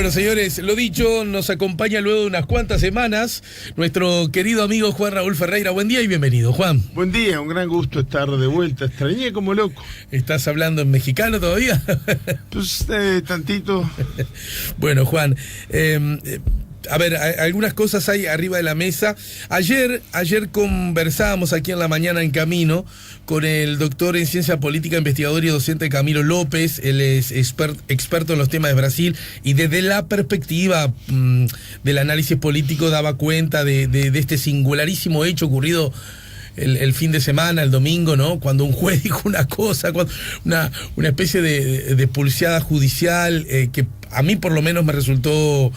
Bueno, señores, lo dicho, nos acompaña luego de unas cuantas semanas nuestro querido amigo Juan Raúl Ferreira. Buen día y bienvenido, Juan. Buen día, un gran gusto estar de vuelta. Extrañé como loco. ¿Estás hablando en mexicano todavía? Pues tantito. Bueno, Juan, a ver, algunas cosas hay arriba de la mesa. Ayer conversábamos aquí en la mañana en Camino con el doctor en ciencia política, investigador y docente Camilo López. Él es experto en los temas de Brasil y desde la perspectiva del análisis político daba cuenta de este singularísimo hecho ocurrido el fin de semana, el domingo, ¿no? Cuando un juez dijo una cosa, una especie de pulseada judicial que a mí por lo menos me resultó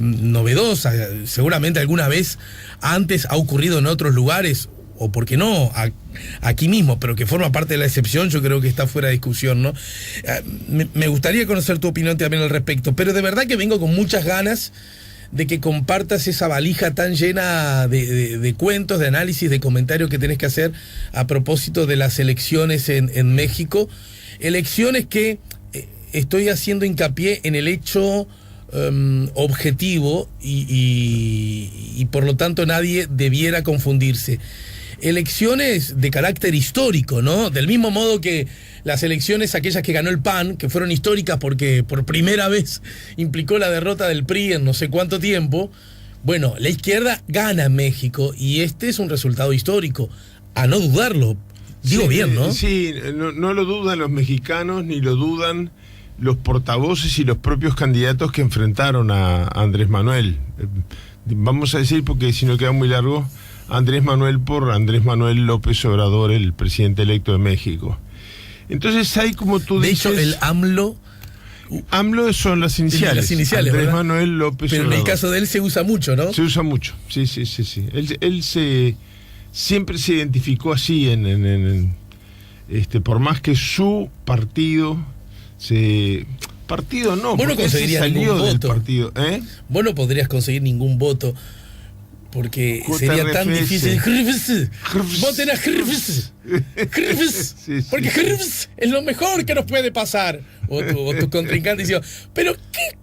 novedosa. Seguramente alguna vez antes ha ocurrido en otros lugares, o por qué no, aquí mismo, pero que forma parte de la excepción. Yo creo que está fuera de discusión, ¿no? Me gustaría conocer tu opinión también al respecto, pero de verdad que vengo con muchas ganas de que compartas esa valija tan llena de cuentos, de análisis, de comentarios que tenés que hacer a propósito de las elecciones en México. Elecciones que estoy haciendo hincapié en el hecho objetivo y por lo tanto nadie debiera confundirse. Elecciones de carácter histórico, ¿no? Del mismo modo que las elecciones, aquellas que ganó el PAN, que fueron históricas porque por primera vez implicó la derrota del PRI en no sé cuánto tiempo. Bueno, la izquierda gana en México y este es un resultado histórico, a no dudarlo. Digo sí, bien, ¿no? Sí, no lo dudan los mexicanos, ni lo dudan los portavoces y los propios candidatos que enfrentaron a Andrés Manuel. Vamos a decir, porque si no queda muy largo, Andrés Manuel por Andrés Manuel López Obrador, el presidente electo de México. Entonces hay, como tú dices... De hecho, el AMLO son las iniciales. Las iniciales, Andrés ¿verdad? Manuel López Pero Obrador. en el caso de él se usa mucho, ¿no? Se usa mucho, sí. Él siempre se identificó así por más que su partido Partido no, vos no conseguirías ningún voto. Partido, Vos no podrías conseguir ningún voto porque sería tan difícil. Voten a porque es lo mejor que nos puede pasar. O tu contrincante dice, pero qué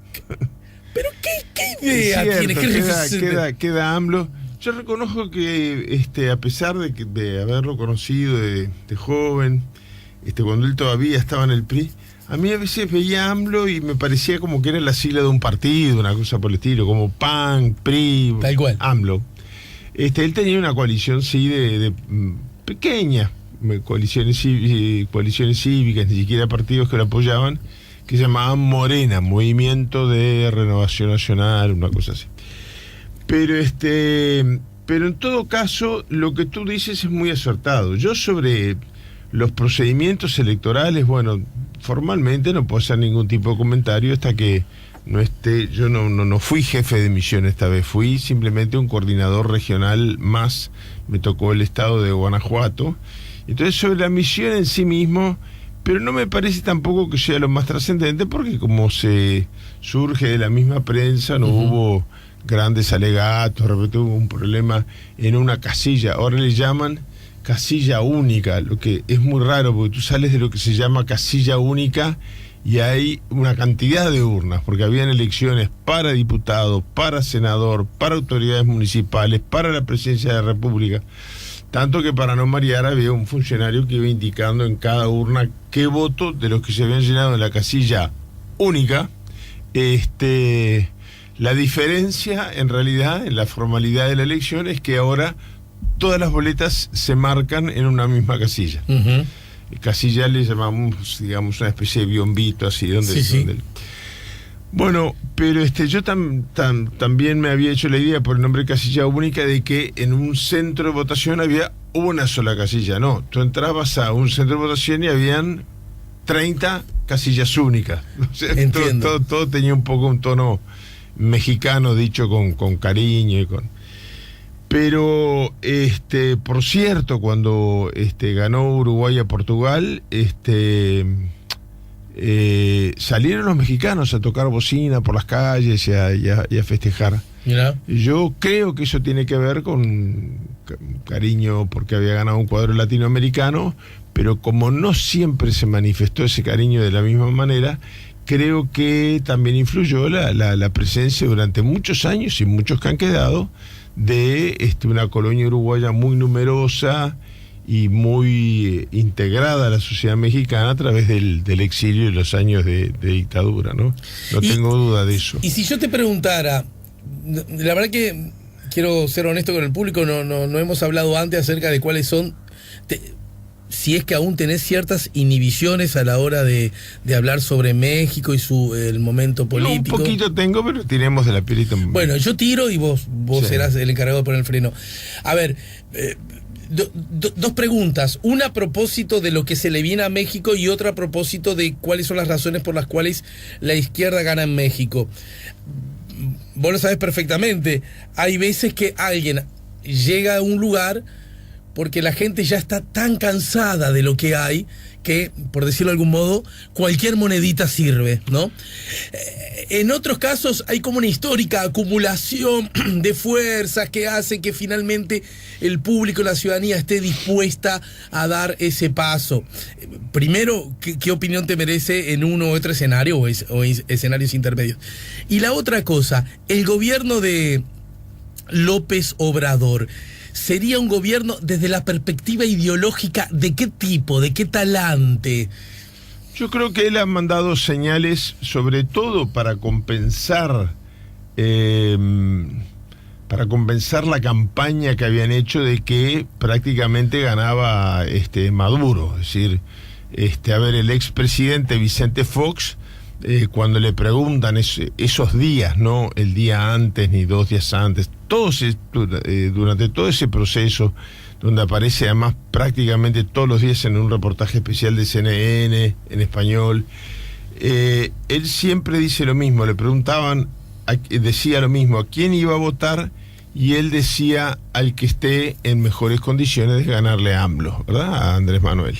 idea tiene queda AMLO. Yo reconozco que a pesar de haberlo conocido de joven, cuando él todavía estaba en el PRI, a mí a veces veía AMLO y me parecía como que era la sigla de un partido, una cosa por el estilo, como PAN, PRI, tal cual. AMLO. Él tenía una coalición, sí, de pequeña, coaliciones cívicas, ni siquiera partidos que lo apoyaban, que se llamaban Morena, Movimiento de Renovación Nacional, una cosa así. Pero en todo caso, lo que tú dices es muy acertado. Yo sobre los procedimientos electorales, bueno, formalmente no puedo hacer ningún tipo de comentario hasta que no esté. Yo no fui jefe de misión esta vez, fui simplemente un coordinador regional más. Me tocó el estado de Guanajuato. Entonces, sobre la misión en sí mismo, pero no me parece tampoco que sea lo más trascendente, porque como se surge de la misma prensa, no hubo grandes alegatos. De repente hubo un problema en una casilla, ahora le llaman casilla única, lo que es muy raro porque tú sales de lo que se llama casilla única y hay una cantidad de urnas, porque habían elecciones para diputado, para senador, para autoridades municipales, para la presidencia de la República, tanto que para no marear había un funcionario que iba indicando en cada urna qué voto de los que se habían llenado en la casilla única. La diferencia en realidad en la formalidad de la elección es que ahora todas las boletas se marcan en una misma casilla. Casilla le llamamos, digamos, una especie de biombito así, donde. Bueno, pero yo también me había hecho la idea por el nombre casilla única de que en un centro de votación había una sola casilla. No, tú entrabas a un centro de votación y habían 30 casillas únicas. O sea, todo tenía un poco un tono mexicano, dicho con cariño y con... Pero, por cierto, cuando ganó Uruguay a Portugal, salieron los mexicanos a tocar bocina por las calles y a festejar. Mira. Yo creo que eso tiene que ver con cariño porque había ganado un cuadro latinoamericano, pero como no siempre se manifestó ese cariño de la misma manera, creo que también influyó la presencia durante muchos años, y muchos que han quedado, de una colonia uruguaya muy numerosa y muy integrada a la sociedad mexicana a través del exilio y los años de dictadura, ¿no? No tengo duda de eso. Y si yo te preguntara, la verdad que quiero ser honesto con el público, no hemos hablado antes acerca de cuáles son, si es que aún tenés ciertas inhibiciones a la hora de hablar sobre México y el momento político. Un poquito tengo, pero tiremos de la pilita. Bueno, yo tiro y vos sí, serás el encargado de poner el freno. A ver, dos preguntas. Una a propósito de lo que se le viene a México y otra a propósito de cuáles son las razones por las cuales la izquierda gana en México. Vos lo sabés perfectamente. Hay veces que alguien llega a un lugar porque la gente ya está tan cansada de lo que hay que, por decirlo de algún modo, cualquier monedita sirve, ¿no? En otros casos hay como una histórica acumulación de fuerzas que hace que finalmente el público, la ciudadanía esté dispuesta a dar ese paso. Primero, ¿qué opinión te merece en uno u otro escenario o escenarios intermedios? Y la otra cosa, el gobierno de López Obrador, ¿sería un gobierno desde la perspectiva ideológica de qué tipo, de qué talante? Yo creo que él ha mandado señales, sobre todo para compensar la campaña que habían hecho de que prácticamente ganaba Maduro. Es decir, el expresidente Vicente Fox, cuando le preguntan esos días, no el día antes ni 2 días antes, durante todo ese proceso, donde aparece además prácticamente todos los días en un reportaje especial de CNN en español, él siempre dice lo mismo. Le preguntaban, decía lo mismo, a quién iba a votar, y él decía al que esté en mejores condiciones de ganarle a AMLO, ¿verdad? A Andrés Manuel.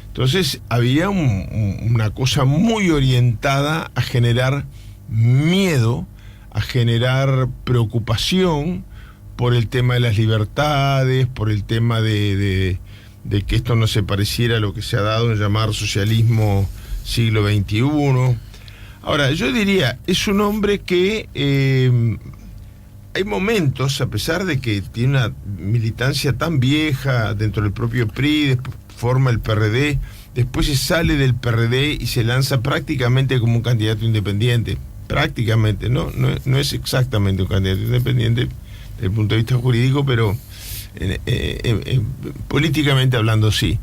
Entonces había una cosa muy orientada a generar miedo, a generar preocupación por el tema de las libertades, por el tema de que esto no se pareciera a lo que se ha dado en llamar socialismo siglo XXI. Ahora, yo diría, es un hombre que hay momentos, a pesar de que tiene una militancia tan vieja dentro del propio PRI, después forma el PRD, después se sale del PRD y se lanza prácticamente como un candidato independiente. Prácticamente, no es exactamente un candidato independiente desde el punto de vista jurídico, pero políticamente hablando sí.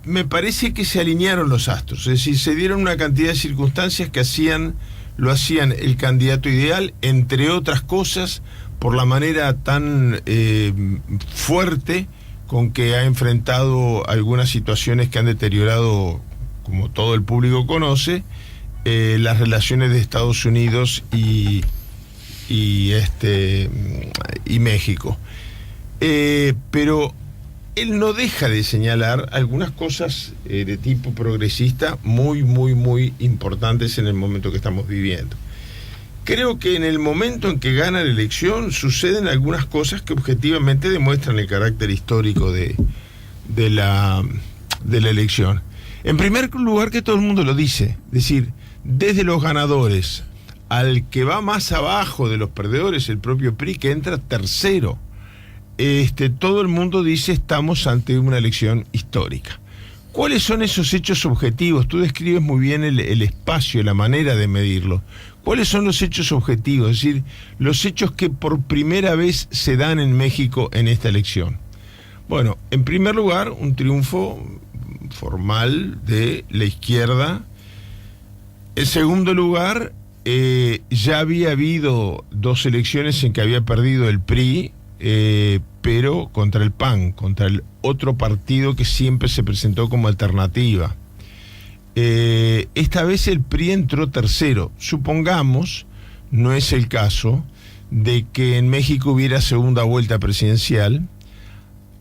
Me parece que se alinearon los astros, es decir, se dieron una cantidad de circunstancias que lo hacían el candidato ideal, entre otras cosas, por la manera tan fuerte con que ha enfrentado algunas situaciones que han deteriorado, como todo el público conoce, las relaciones de Estados Unidos y México. Pero él no deja de señalar algunas cosas de tipo progresista muy, muy, muy importantes en el momento que estamos viviendo. Creo que en el momento en que gana la elección suceden algunas cosas que objetivamente demuestran el carácter histórico de la elección. En primer lugar, que todo el mundo lo dice, es decir, desde los ganadores al que va más abajo de los perdedores, el propio PRI, que entra tercero, todo el mundo dice estamos ante una elección histórica. ¿Cuáles son esos hechos objetivos? Tú describes muy bien el espacio, la manera de medirlo. ¿Cuáles son los hechos objetivos? Es decir, los hechos que por primera vez se dan en México en esta elección. Bueno, en primer lugar, un triunfo formal de la izquierda. En segundo lugar, ya había habido 2 elecciones en que había perdido el PRI, pero contra el PAN, contra el otro partido que siempre se presentó como alternativa. Esta vez el PRI entró tercero. Supongamos, no es el caso, de que en México hubiera segunda vuelta presidencial.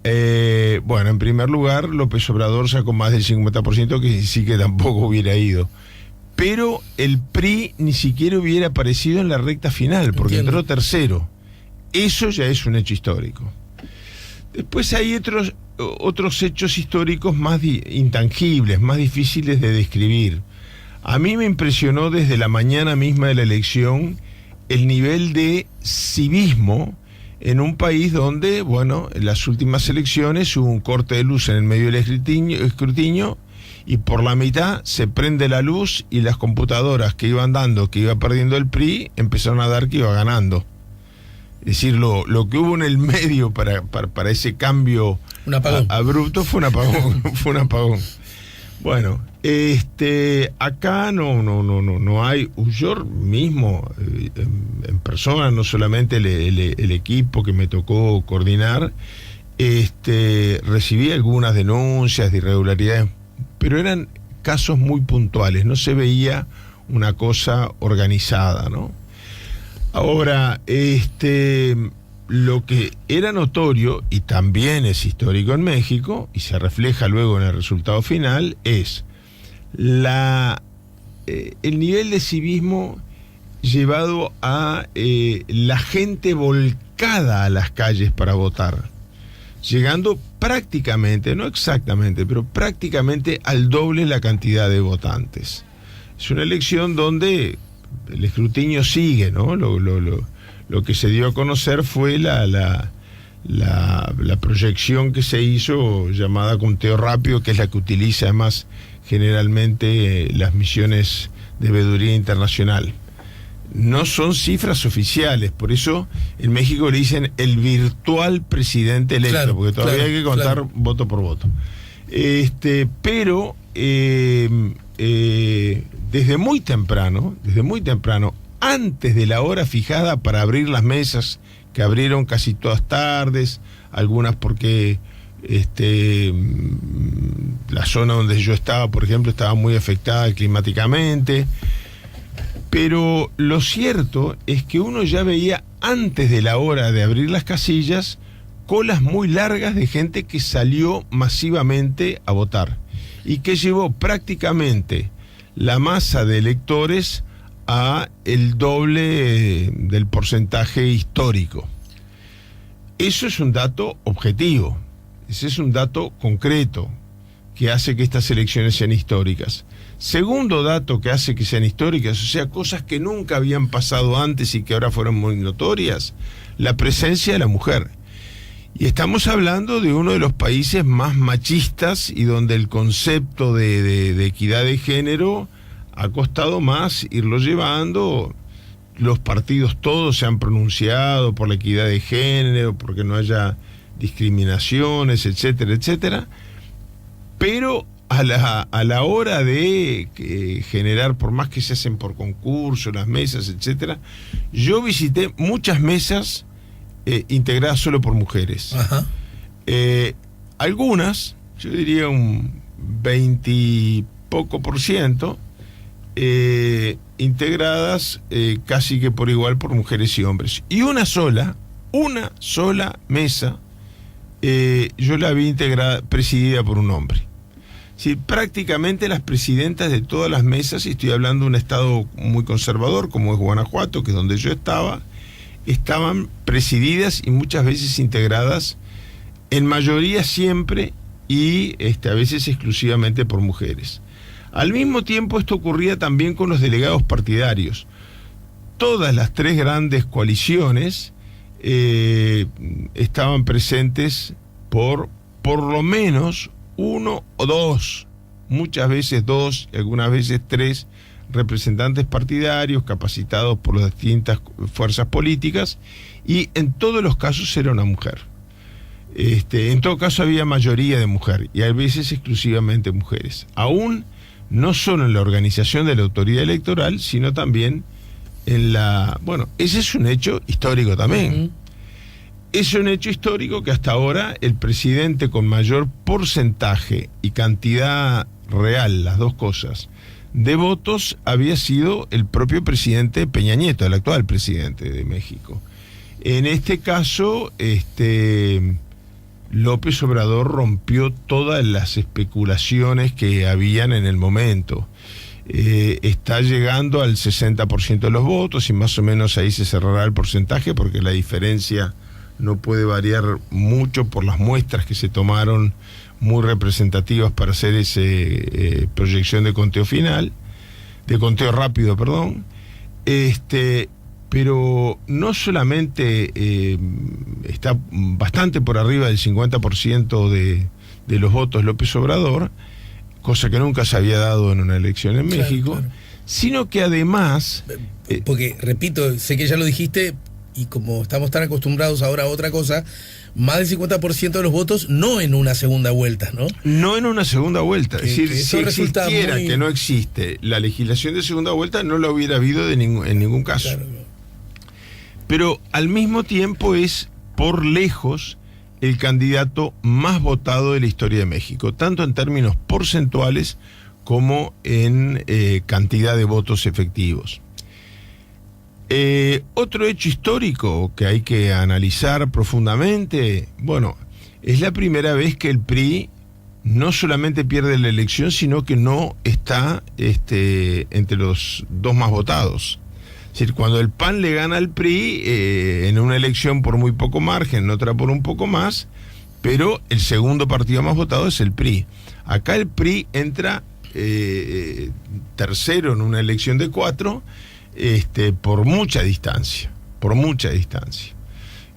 Bueno, en primer lugar, López Obrador sacó más del 50%, que sí que tampoco hubiera ido. Pero el PRI ni siquiera hubiera aparecido en la recta final, porque entró tercero. Eso ya es un hecho histórico. Después hay otros hechos históricos más intangibles, más difíciles de describir. A mí me impresionó desde la mañana misma de la elección el nivel de civismo en un país donde, bueno, en las últimas elecciones hubo un corte de luz en el medio del escrutinio y por la mitad se prende la luz y las computadoras que iban dando que iba perdiendo el PRI empezaron a dar que iba ganando. Es decir, lo que hubo en el medio para ese cambio abrupto fue un apagón. Fue un apagón. Bueno, acá no hay. Yo mismo, en persona, no solamente el equipo que me tocó coordinar, recibí algunas denuncias de irregularidades, pero eran casos muy puntuales, no se veía una cosa organizada, ¿no? Ahora, lo que era notorio, y también es histórico en México, y se refleja luego en el resultado final, es el nivel de civismo llevado a la gente volcada a las calles para votar, llegando prácticamente, no exactamente, pero prácticamente al doble la cantidad de votantes. Es una elección donde el escrutinio sigue, ¿no? Lo que se dio a conocer fue la proyección que se hizo, llamada conteo rápido, que es la que utiliza además generalmente las misiones de veeduría internacional. No son cifras oficiales, por eso en México le dicen el virtual presidente electo, claro, porque todavía hay que contar voto por voto. Pero desde muy temprano, antes de la hora fijada para abrir las mesas, que abrieron casi todas tardes, algunas porque la zona donde yo estaba, por ejemplo, estaba muy afectada climáticamente, pero lo cierto es que uno ya veía antes de la hora de abrir las casillas colas muy largas de gente que salió masivamente a votar y que llevó prácticamente la masa de electores a el doble del porcentaje histórico. Eso es un dato objetivo, ese es un dato concreto que hace que estas elecciones sean históricas. Segundo dato que hace que sean históricas, o sea, cosas que nunca habían pasado antes y que ahora fueron muy notorias, la presencia de la mujer. Y estamos hablando de uno de los países más machistas y donde el concepto de equidad de género ha costado más irlo llevando. Los partidos todos se han pronunciado por la equidad de género, porque no haya discriminaciones, etcétera, etcétera. Pero a la hora de generar, por más que se hacen por concurso, las mesas, etcétera, yo visité muchas mesas integradas solo por mujeres. Ajá. Algunas, yo diría un 20 y poco % integradas casi que por igual por mujeres y hombres. Y una sola mesa yo la vi presidida por un hombre. Sí, prácticamente las presidentas de todas las mesas, y estoy hablando de un estado muy conservador como es Guanajuato, que es donde yo estaba, estaban presididas y muchas veces integradas, en mayoría siempre, y a veces exclusivamente por mujeres. Al mismo tiempo esto ocurría también con los delegados partidarios. Todas las tres grandes coaliciones estaban presentes por lo menos uno o dos, muchas veces dos, algunas veces tres representantes partidarios capacitados por las distintas fuerzas políticas, y en todos los casos era una mujer. En todo caso había mayoría de mujer y a veces exclusivamente mujeres, aún no solo en la organización de la autoridad electoral, sino también en ese es un hecho histórico también. Uh-huh. Es un hecho histórico que hasta ahora el presidente con mayor porcentaje y cantidad real, las dos cosas, de votos había sido el propio presidente Peña Nieto, el actual presidente de México. En este caso, López Obrador rompió todas las especulaciones que habían en el momento. Está llegando al 60% de los votos y más o menos ahí se cerrará el porcentaje, porque la diferencia no puede variar mucho por las muestras que se tomaron muy representativas para hacer esa proyección de conteo final, de conteo rápido, perdón. Pero no solamente está bastante por arriba del 50% de los votos López Obrador, cosa que nunca se había dado en una elección en México, claro. Sino que además... Porque, repito, sé que ya lo dijiste, y como estamos tan acostumbrados ahora a otra cosa, más del 50% de los votos no en una segunda vuelta, ¿no? No en una segunda vuelta. Es decir, si existiera muy... que no existe la legislación de segunda vuelta, no lo hubiera habido en ningún caso. Claro. Pero al mismo tiempo es, por lejos, el candidato más votado de la historia de México, tanto en términos porcentuales como en cantidad de votos efectivos. Otro hecho histórico que hay que analizar profundamente, bueno, es la primera vez que el PRI no solamente pierde la elección, sino que no está entre los dos más votados. Es decir, cuando el PAN le gana al PRI en una elección por muy poco margen, en otra por un poco más, pero el segundo partido más votado es el PRI. Acá el PRI entra tercero en una elección de 4, por mucha distancia.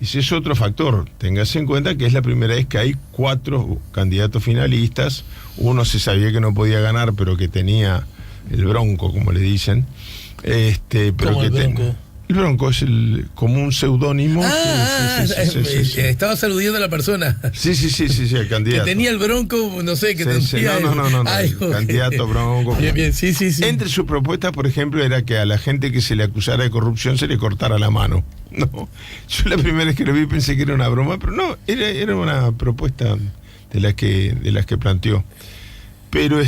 Ese es otro factor. Téngase en cuenta que es la primera vez que hay 4 candidatos finalistas. Uno se sabía que no podía ganar, pero que tenía el bronco, como le dicen. Pero que el bronco es como un seudónimo. Sí. Estaba saludando a la persona. Sí, el candidato. Que tenía el bronco, no sé, que tenía... No, el candidato bronco. Bien, sí. Entre sus propuestas, por ejemplo, era que a la gente que se le acusara de corrupción se le cortara la mano. No, yo la primera vez que lo vi pensé que era una broma, pero no, era una propuesta de las que planteó. Pero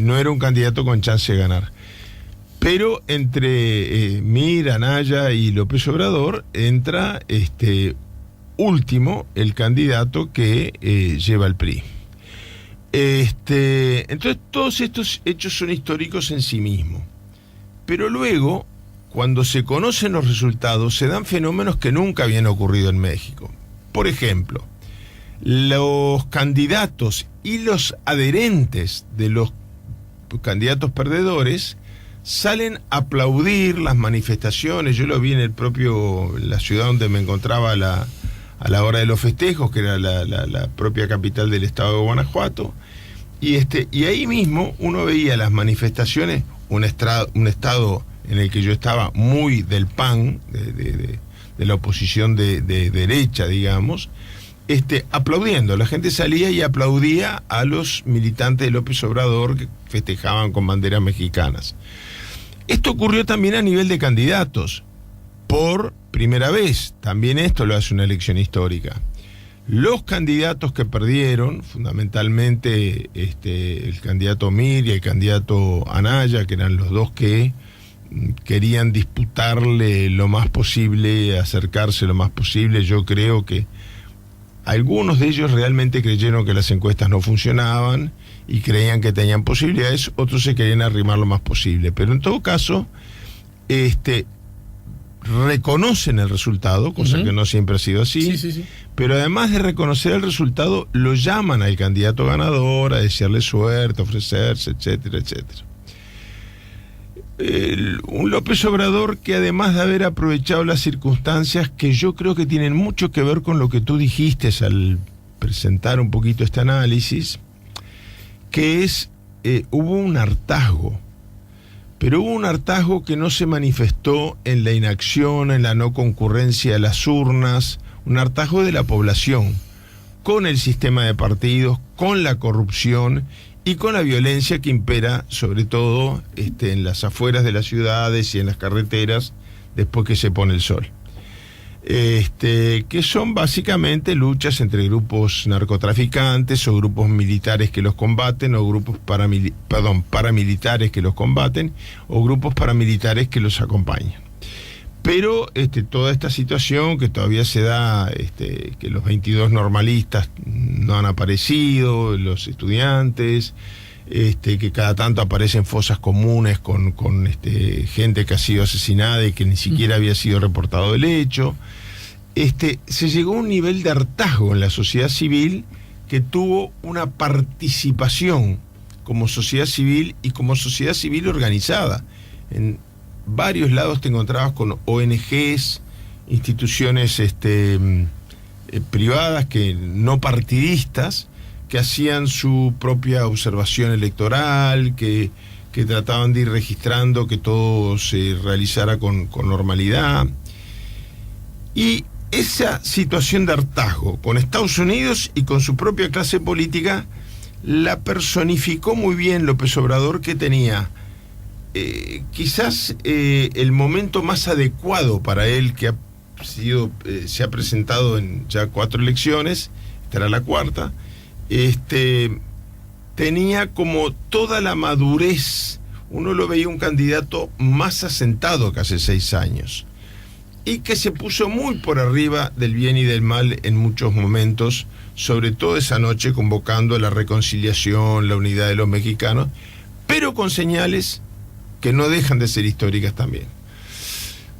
no era un candidato con chance de ganar. Pero entre Mir, Anaya y López Obrador entra último el candidato que lleva el PRI. Entonces todos estos hechos son históricos en sí mismos. Pero luego, cuando se conocen los resultados, se dan fenómenos que nunca habían ocurrido en México. Por ejemplo, los candidatos y los adherentes de los candidatos perdedores salen a aplaudir las manifestaciones. Yo lo vi en la ciudad donde me encontraba a la hora de los festejos, que era la propia capital del estado de Guanajuato, y ahí mismo uno veía las manifestaciones, un estado en el que yo estaba muy del PAN, de la oposición de derecha, digamos, aplaudiendo. La gente salía y aplaudía a los militantes de López Obrador que festejaban con banderas mexicanas. Esto ocurrió también a nivel de candidatos, por primera vez. También esto lo hace una elección histórica. Los candidatos que perdieron, fundamentalmente el candidato Mir y el candidato Anaya, que eran los dos que querían disputarle lo más posible, acercarse lo más posible. Yo creo que algunos de ellos realmente creyeron que las encuestas no funcionaban y creían que tenían posibilidades, otros se querían arrimar lo más posible. Pero en todo caso, reconocen el resultado, cosa que no siempre ha sido así, sí. Pero además de reconocer el resultado, lo llaman al candidato ganador, a desearle suerte, a ofrecerse, etcétera. Un López Obrador que, además de haber aprovechado las circunstancias que yo creo que tienen mucho que ver con lo que tú dijiste al presentar un poquito este análisis, que es, hubo un hartazgo, pero hubo un hartazgo que no se manifestó en la inacción, en la no concurrencia a las urnas, un hartazgo de la población, con el sistema de partidos, con la corrupción y con la violencia que impera, sobre todo en las afueras de las ciudades y en las carreteras, después que se pone el sol. Que son básicamente luchas entre grupos narcotraficantes o grupos militares que los combaten, o grupos paramilitares que los combaten, o grupos paramilitares que los acompañan. Pero toda esta situación que todavía se da, que los 22 normalistas no han aparecido, los estudiantes, que cada tanto aparecen fosas comunes con gente que ha sido asesinada y que ni siquiera había sido reportado el hecho. se llegó a un nivel de hartazgo en la sociedad civil que tuvo una participación como sociedad civil y como sociedad civil organizada. En varios lados te encontrabas con ONGs, instituciones privadas, que no partidistas, que hacían su propia observación electoral, que trataban de ir registrando que todo se realizara con normalidad. Y esa situación de hartazgo con Estados Unidos y con su propia clase política la personificó muy bien López Obrador, que tenía quizás el momento más adecuado para él, que se ha presentado en ya 4 elecciones, esta era la 4ª. Tenía como toda la madurez, uno lo veía un candidato más asentado que hace 6 años, y que se puso muy por arriba del bien y del mal en muchos momentos, sobre todo esa noche convocando a la reconciliación, la unidad de los mexicanos, pero con señales que no dejan de ser históricas también.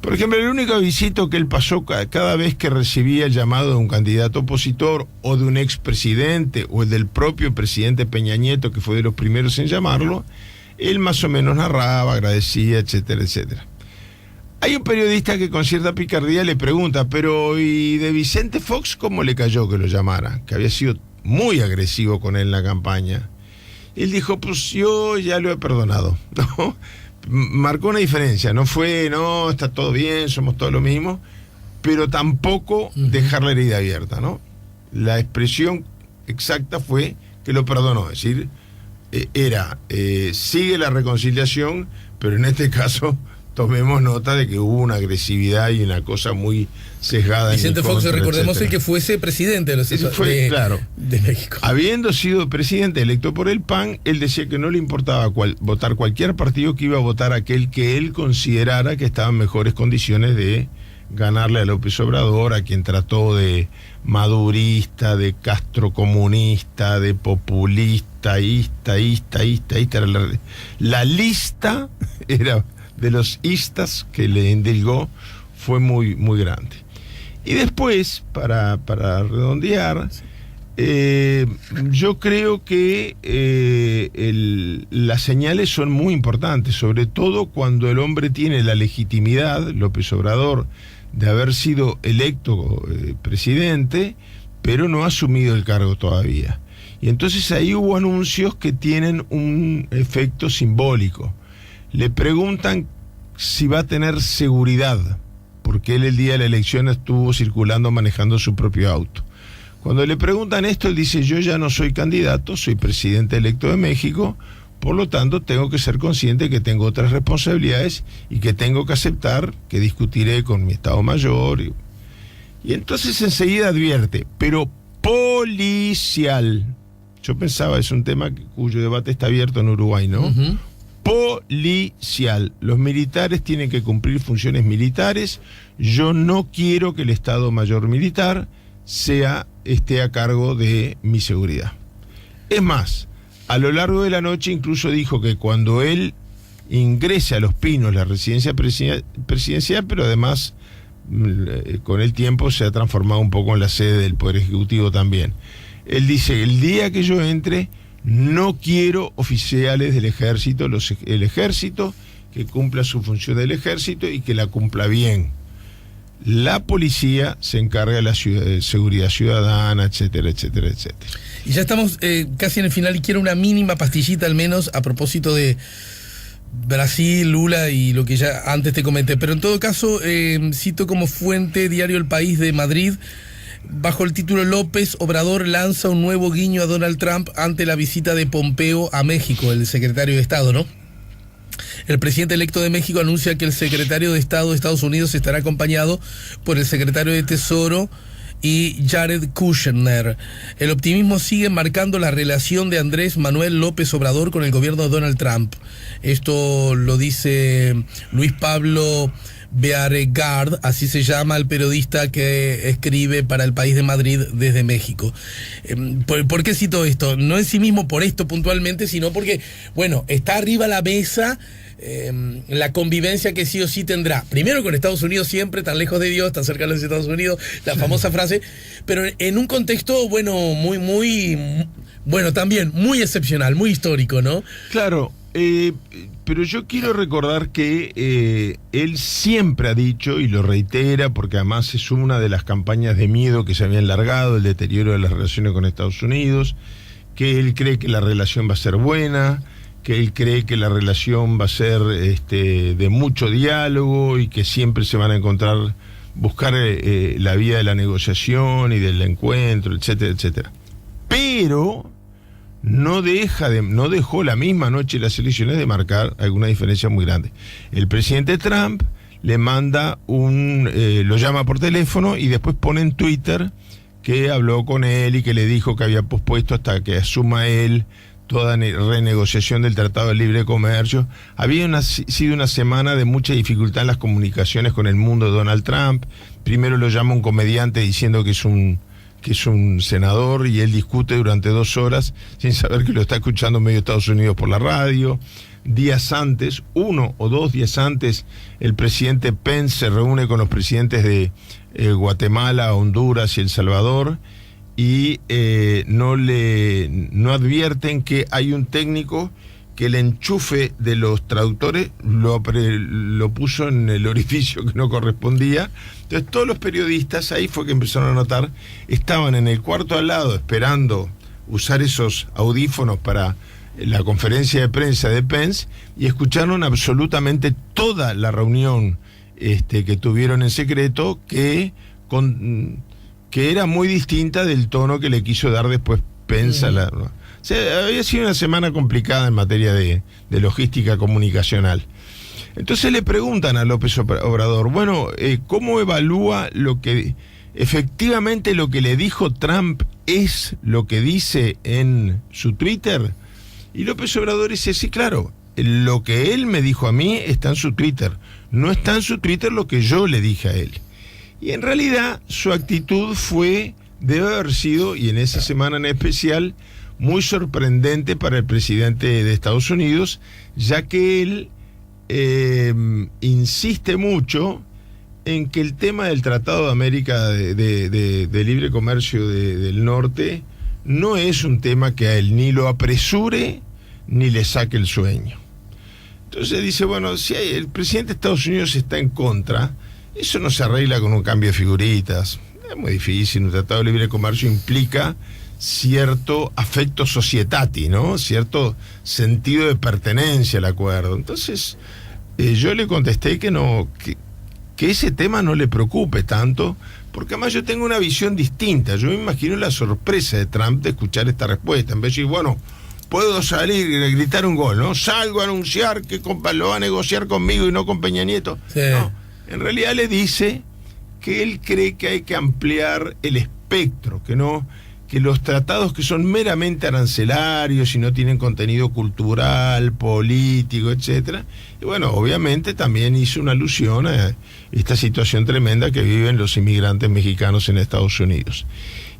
Por ejemplo, el único avisito que él pasó cada vez que recibía el llamado de un candidato opositor o de un expresidente o el del propio presidente Peña Nieto, que fue de los primeros en llamarlo, él más o menos narraba, agradecía, etcétera, etcétera. Hay un periodista que con cierta picardía le pregunta, pero ¿y de Vicente Fox cómo le cayó que lo llamara? Que había sido muy agresivo con él en la campaña. Él dijo, pues yo ya lo he perdonado, ¿no? Marcó una diferencia, no fue, no, está todo bien, somos todos lo mismo, pero tampoco dejar la herida abierta, ¿no? La expresión exacta fue que lo perdonó, es decir, sigue la reconciliación, pero en este caso tomemos nota de que hubo una agresividad y una cosa muy sesgada. Vicente Fox, recordemos, el que fuese presidente de los claro, de México. Habiendo sido presidente electo por el PAN, él decía que no le importaba votar cualquier partido, que iba a votar aquel que él considerara que estaba en mejores condiciones de ganarle a López Obrador, a quien trató de madurista, de castrocomunista, de populista, la lista era de los istas que le endilgó, fue muy, muy grande. Y después, para redondear, yo creo que las señales son muy importantes, sobre todo cuando el hombre tiene la legitimidad, López Obrador, de haber sido electo presidente, pero no ha asumido el cargo todavía. Y entonces ahí hubo anuncios que tienen un efecto simbólico. Le preguntan si va a tener seguridad, porque él el día de la elección estuvo circulando manejando su propio auto. Cuando le preguntan esto, él dice, yo ya no soy candidato, soy presidente electo de México, por lo tanto tengo que ser consciente que tengo otras responsabilidades y que tengo que aceptar que discutiré con mi Estado Mayor. Y entonces enseguida advierte, pero policial. Yo pensaba, es un tema cuyo debate está abierto en Uruguay, ¿no? Policial. Los militares tienen que cumplir funciones militares. Yo no quiero que el Estado Mayor Militar esté a cargo de mi seguridad. Es más, a lo largo de la noche incluso dijo que cuando él ingrese a Los Pinos, la residencia presidencial, pero además con el tiempo se ha transformado un poco en la sede del Poder Ejecutivo también. Él dice, el día que yo entre, no quiero oficiales del ejército, el ejército que cumpla su función del ejército y que la cumpla bien. La policía se encarga de la seguridad ciudadana, etcétera, etcétera, etcétera. Y ya estamos casi en el final y quiero una mínima pastillita al menos a propósito de Brasil, Lula y lo que ya antes te comenté. Pero en todo caso, cito como fuente Diario El País de Madrid, bajo el título López Obrador lanza un nuevo guiño a Donald Trump ante la visita de Pompeo a México, el secretario de Estado, ¿no? El presidente electo de México anuncia que el secretario de Estado de Estados Unidos estará acompañado por el secretario de Tesoro y Jared Kushner. El optimismo sigue marcando la relación de Andrés Manuel López Obrador con el gobierno de Donald Trump. Esto lo dice Luis Pablo Beauregard, así se llama el periodista que escribe para El País de Madrid desde México. ¿Por qué cito esto? No en sí mismo por esto puntualmente, sino porque, bueno, está arriba la mesa la convivencia que sí o sí tendrá, primero con Estados Unidos siempre, tan lejos de Dios, tan cerca de los Estados Unidos, la famosa frase, pero en un contexto, bueno, bueno, también muy excepcional, muy histórico, ¿no? Claro, pero yo quiero recordar que él siempre ha dicho, y lo reitera, porque además es una de las campañas de miedo que se habían largado, el deterioro de las relaciones con Estados Unidos, que él cree que la relación va a ser buena, que él cree que la relación va a ser de mucho diálogo y que siempre se van a encontrar, buscar la vía de la negociación y del encuentro, etcétera, etcétera. Pero no dejó la misma noche de las elecciones de marcar alguna diferencia muy grande. El presidente Trump le manda lo llama por teléfono y después pone en Twitter que habló con él y que le dijo que había pospuesto hasta que asuma él toda renegociación del Tratado de Libre Comercio. Había sido una semana de mucha dificultad en las comunicaciones con el mundo de Donald Trump. Primero lo llama un comediante diciendo que es un senador, y él discute durante 2 horas sin saber que lo está escuchando medio Estados Unidos por la radio. Días antes, 1 o 2 días antes, el presidente Pence se reúne con los presidentes de Guatemala, Honduras y El Salvador, y no advierten que hay un técnico que el enchufe de los traductores lo puso en el orificio que no correspondía. Entonces todos los periodistas, ahí fue que empezaron a notar, estaban en el cuarto al lado esperando usar esos audífonos para la conferencia de prensa de Pence, y escucharon absolutamente toda la reunión que tuvieron en secreto, que era muy distinta del tono que le quiso dar después Pence a la... O sea, había sido una semana complicada en materia de logística comunicacional. Entonces le preguntan a López Obrador, bueno, ¿cómo evalúa efectivamente lo que le dijo Trump es lo que dice en su Twitter? Y López Obrador dice, sí, claro, lo que él me dijo a mí está en su Twitter, no está en su Twitter lo que yo le dije a él. Y en realidad su actitud debe haber sido, y en esa semana en especial, muy sorprendente para el presidente de Estados Unidos, ya que él insiste mucho en que el tema del Tratado de América de Libre Comercio del Norte no es un tema que a él ni lo apresure ni le saque el sueño. Entonces dice, bueno, si el presidente de Estados Unidos está en contra, eso no se arregla con un cambio de figuritas. Es muy difícil. Un tratado de libre comercio implica cierto affecto societati, ¿no? Cierto sentido de pertenencia al acuerdo. Entonces, yo le contesté que ese tema no le preocupe tanto, porque además yo tengo una visión distinta. Yo me imagino la sorpresa de Trump de escuchar esta respuesta. En vez de decir, bueno, puedo salir y gritar un gol, ¿no? Salgo a anunciar que lo va a negociar conmigo y no con Peña Nieto. Sí. No, en realidad le dice que él cree que hay que ampliar el espectro, que los tratados que son meramente arancelarios y no tienen contenido cultural, político, etcétera. Y bueno, obviamente también hizo una alusión a esta situación tremenda que viven los inmigrantes mexicanos en Estados Unidos.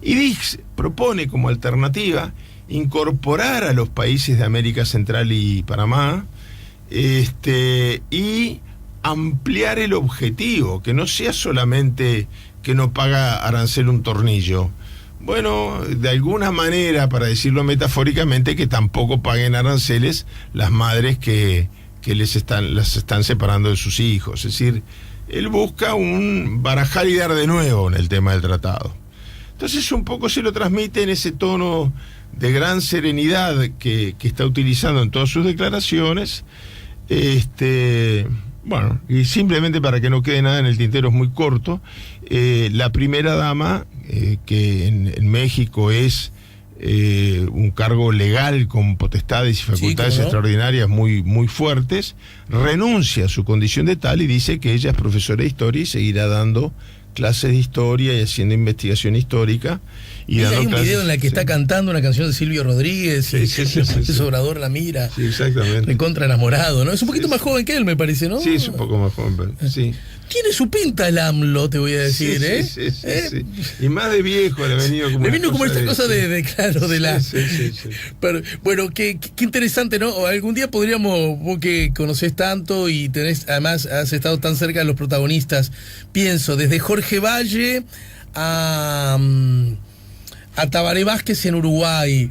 Y propone como alternativa incorporar a los países de América Central y Panamá, y ampliar el objetivo, que no sea solamente que no paga arancel un tornillo. Bueno, de alguna manera, para decirlo metafóricamente, que tampoco paguen aranceles las madres que las están separando de sus hijos. Es decir, él busca barajar y dar de nuevo en el tema del tratado. Entonces un poco se lo transmite en ese tono de gran serenidad que está utilizando en todas sus declaraciones. Bueno, y simplemente para que no quede nada en el tintero, es muy corto, la primera dama, que en México es un cargo legal con potestades y facultades extraordinarias muy, muy fuertes, renuncia a su condición de tal y dice que ella es profesora de historia y seguirá dando clases de historia y haciendo investigación histórica, Y hay un video en el que está cantando una canción de Silvio Rodríguez, sí, López Obrador la mira. Sí, exactamente. Recontra enamorado, ¿no? Es un poquito más joven que él, me parece, ¿no? Sí, es un poco más joven, pero sí. Tiene su pinta el AMLO, te voy a decir, Sí. Y más de viejo le ha venido como. Le vino como esta cosa de la. Sí. Pero, bueno, qué interesante, ¿no? Algún día podríamos, vos que conocés tanto y además has estado tan cerca de los protagonistas, pienso, desde Jorge Valle a Tabaré Vázquez en Uruguay,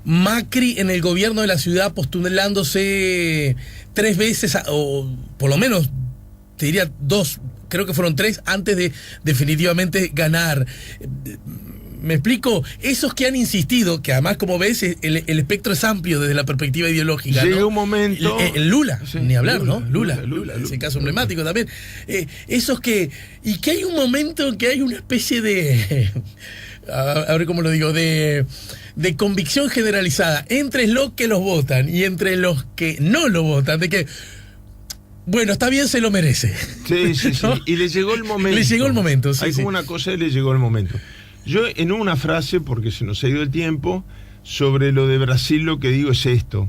Macri en el gobierno de la ciudad postulándose 3 veces, o por lo menos te diría 2, creo que fueron 3 antes de definitivamente ganar. ¿Me explico? Esos que han insistido, que además, como ves, el espectro es amplio desde la perspectiva ideológica. Llega, ¿no? Un momento. Lula, sí, ni hablar, Lula, ¿no? Lula, ese caso emblemático también. Esos que. Y que hay un momento en que hay una especie de. A ver cómo lo digo, de convicción generalizada entre los que los votan y entre los que no lo votan, de que. Bueno, está bien, se lo merece. Sí. ¿No? Y le llegó el momento. Le llegó el momento, sí. Hay como una cosa y le llegó el momento. Yo, en una frase, porque se nos ha ido el tiempo, sobre lo de Brasil, lo que digo es esto.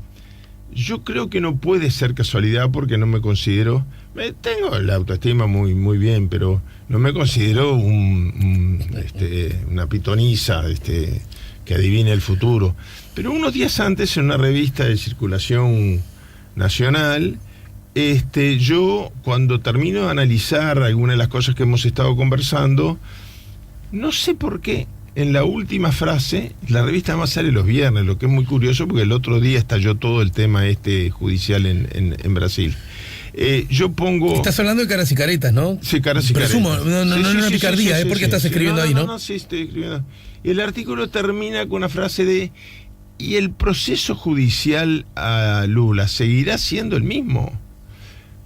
Yo creo que no puede ser casualidad, porque no me considero. Tengo la autoestima muy bien, pero no me considero una pitoniza que adivine el futuro. Pero unos días antes, en una revista de circulación nacional, yo, cuando termino de analizar algunas de las cosas que hemos estado conversando, no sé por qué, en la última frase, la revista más sale los viernes, lo que es muy curioso porque el otro día estalló todo el tema judicial en Brasil. Yo pongo... Estás hablando de Caras y Caretas, ¿no? Sí, Caras y Caretas. Presumo, no es una picardía, porque estás escribiendo ahí, ¿no? No, sí, estoy escribiendo. Y el artículo termina con una frase de: ¿y el proceso judicial a Lula seguirá siendo el mismo?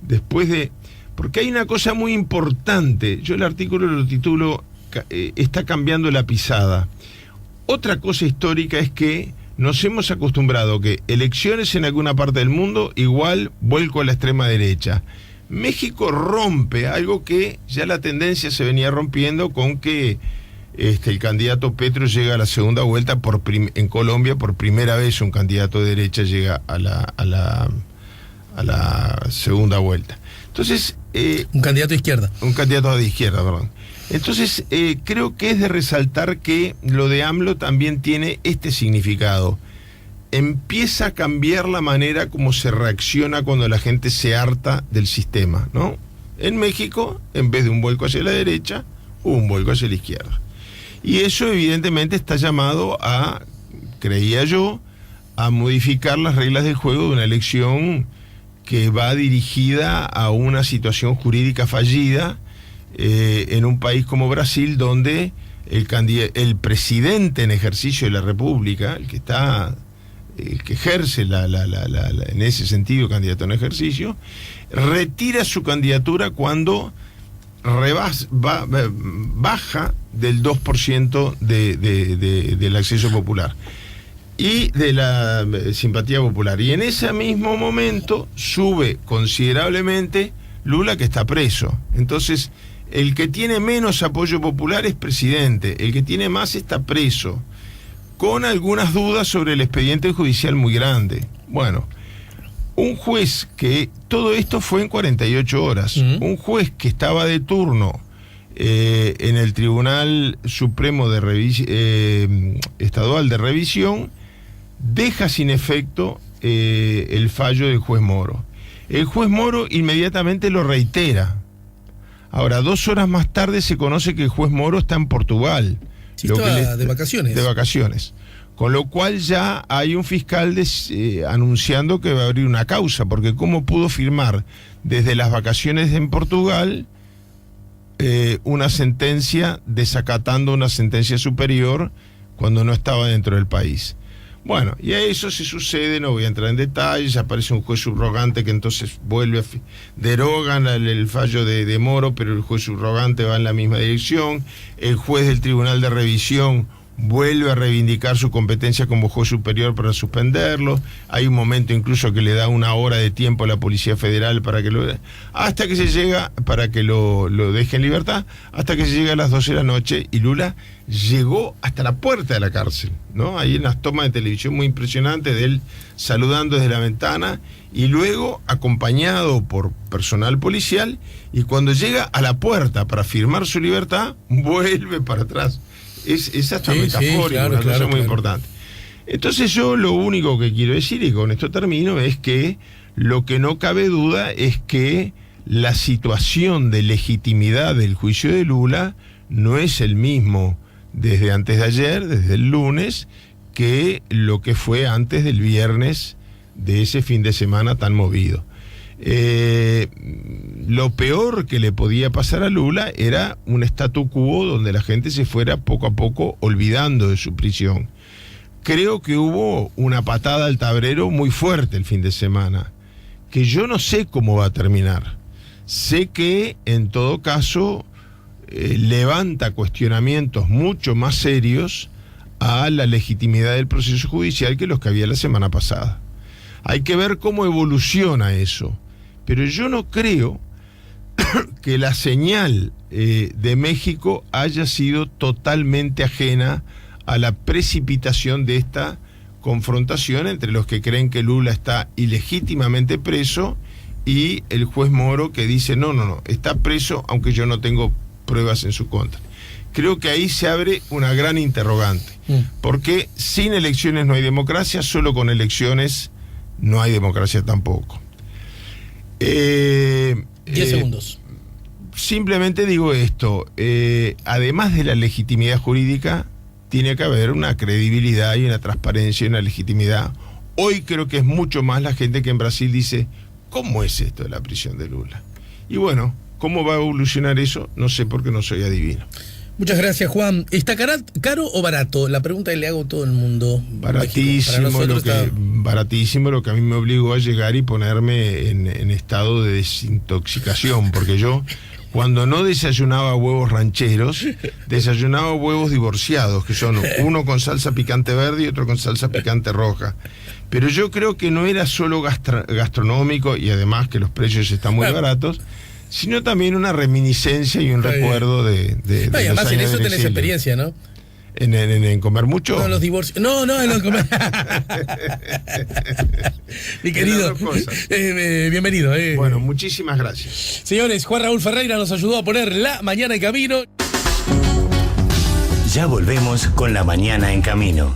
Después de... Porque hay una cosa muy importante. Yo el artículo lo titulo está cambiando la pisada. Otra cosa histórica es que nos hemos acostumbrado que elecciones en alguna parte del mundo igual vuelco a la extrema derecha. México rompe algo que ya la tendencia se venía rompiendo con que el candidato Petro llega a la segunda vuelta. En Colombia por primera vez un candidato de derecha llega a la segunda vuelta. Entonces... un candidato de izquierda. Un candidato de izquierda, perdón. Entonces, creo que es de resaltar que lo de AMLO también tiene este significado. Empieza a cambiar la manera como se reacciona cuando la gente se harta del sistema, ¿no? En México, en vez de un vuelco hacia la derecha, hubo un vuelco hacia la izquierda. Y eso evidentemente está llamado a, creía yo, a modificar las reglas del juego de una elección que va dirigida a una situación jurídica fallida, en un país como Brasil, donde el presidente en ejercicio de la República, el que ejerce en ese sentido candidato en ejercicio, retira su candidatura cuando baja del 2% del acceso popular y de la simpatía popular. Y en ese mismo momento sube considerablemente Lula, que está preso. Entonces, el que tiene menos apoyo popular es presidente, el que tiene más está preso, con algunas dudas sobre el expediente judicial muy grande. Bueno, un juez que... Todo esto fue en 48 horas. Un juez que estaba de turno en el Tribunal Supremo Estadual de Revisión, deja sin efecto el fallo del juez Moro. El juez Moro inmediatamente lo reitera. Ahora, 2 horas más tarde se conoce que el juez Moro está en Portugal. Sí, está de vacaciones. De vacaciones. Con lo cual ya hay un fiscal anunciando que va a abrir una causa, porque ¿cómo pudo firmar desde las vacaciones en Portugal una sentencia desacatando una sentencia superior cuando no estaba dentro del país? Bueno, y a eso se sucede, no voy a entrar en detalles, aparece un juez subrogante que entonces derogan el fallo de Moro, pero el juez subrogante va en la misma dirección, el juez del Tribunal de Revisión vuelve a reivindicar su competencia como juez superior para suspenderlo. Hay un momento incluso que le da 1 hora de tiempo a la Policía Federal para que hasta que se llega, para que lo deje en libertad, hasta que se llega a las 12 de la noche, y Lula llegó hasta la puerta de la cárcel, ¿no? Ahí en las tomas de televisión muy impresionantes de él saludando desde la ventana, y luego acompañado por personal policial, y cuando llega a la puerta para firmar su libertad, vuelve para atrás. Es hasta metafórico, claro, una cosa muy claro. importante. Entonces yo lo único que quiero decir, y con esto termino, es que lo que no cabe duda es que la situación de legitimidad del juicio de Lula no es el mismo desde antes de ayer, desde el lunes, que lo que fue antes del viernes de ese fin de semana tan movido. Lo peor que le podía pasar a Lula era un statu quo donde la gente se fuera poco a poco olvidando de su prisión. Creo que hubo una patada al tablero muy fuerte el fin de semana, que yo no sé cómo va a terminar. Sé que en todo caso levanta cuestionamientos mucho más serios a la legitimidad del proceso judicial que los que había la semana pasada. Hay que ver cómo evoluciona eso. Pero yo no creo que la señal de México haya sido totalmente ajena a la precipitación de esta confrontación entre los que creen que Lula está ilegítimamente preso y el juez Moro, que dice no, está preso aunque yo no tengo pruebas en su contra. Creo que ahí se abre una gran interrogante, porque sin elecciones no hay democracia, solo con elecciones no hay democracia tampoco. 10 segundos. Simplemente digo esto, además de la legitimidad jurídica, tiene que haber una credibilidad y una transparencia y una legitimidad. Hoy creo que es mucho más la gente que en Brasil dice, ¿cómo es esto de la prisión de Lula? Y bueno, ¿cómo va a evolucionar eso? No sé, porque no soy adivino. Muchas gracias, Juan. ¿Está caro o barato? La pregunta que le hago a todo el mundo. Baratísimo, lo que a mí me obligó a llegar y ponerme en estado de desintoxicación, porque yo, cuando no desayunaba huevos rancheros, desayunaba huevos divorciados, que son uno con salsa picante verde y otro con salsa picante roja. Pero yo creo que no era solo gastronómico, y además que los precios están muy baratos, sino también una reminiscencia y un recuerdo de y además en eso tenés experiencia, ¿no? ¿En comer mucho? No, en los divorcios. No, en los comer. Mi querido, bienvenido. Bueno, muchísimas gracias. Señores, Juan Raúl Ferreira nos ayudó a poner la mañana en camino. Ya volvemos con La Mañana en Camino.